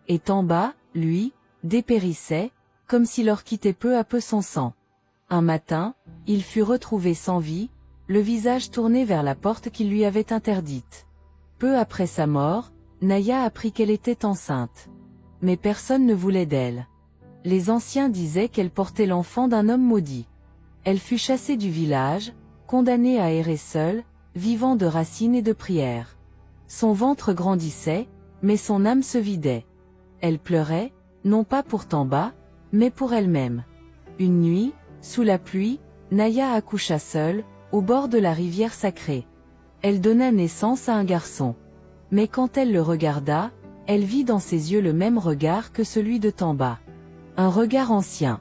Et Tamba, lui, dépérissait, comme s'il leur quittait peu à peu son sang. Un matin, il fut retrouvé sans vie, le visage tourné vers la porte qu'il lui avait interdite. Peu après sa mort, Naya apprit qu'elle était enceinte. Mais personne ne voulait d'elle. Les anciens disaient qu'elle portait l'enfant d'un homme maudit. Elle fut chassée du village, condamnée à errer seule, vivant de racines et de prières. Son ventre grandissait, mais son âme se vidait. Elle pleurait, non pas pour Tamba, mais pour elle-même. Une nuit, sous la pluie, Naya accoucha seule, au bord de la rivière sacrée. Elle donna naissance à un garçon. Mais quand elle le regarda, elle vit dans ses yeux le même regard que celui de Tamba. Un regard ancien,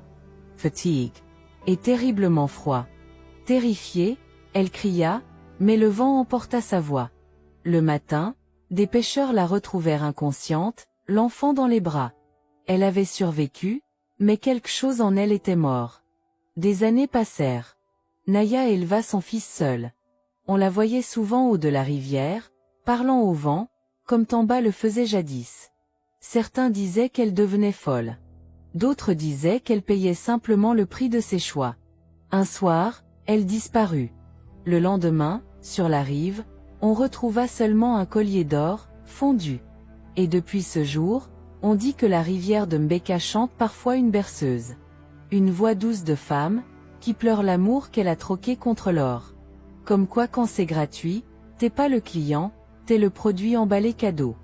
fatigue, et terriblement froid. Terrifiée, elle cria, mais le vent emporta sa voix. Le matin, des pêcheurs la retrouvèrent inconsciente, l'enfant dans les bras. Elle avait survécu, mais quelque chose en elle était mort. Des années passèrent. Naya éleva son fils seul. On la voyait souvent haut de la rivière, parlant au vent, comme Tamba le faisait jadis. Certains disaient qu'elle devenait folle. D'autres disaient qu'elle payait simplement le prix de ses choix. Un soir, elle disparut. Le lendemain, sur la rive, on retrouva seulement un collier d'or, fondu. Et depuis ce jour, on dit que la rivière de Mbeka chante parfois une berceuse. Une voix douce de femme, qui pleure l'amour qu'elle a troqué contre l'or. Comme quoi quand c'est gratuit, t'es pas le client, t'es le produit emballé cadeau.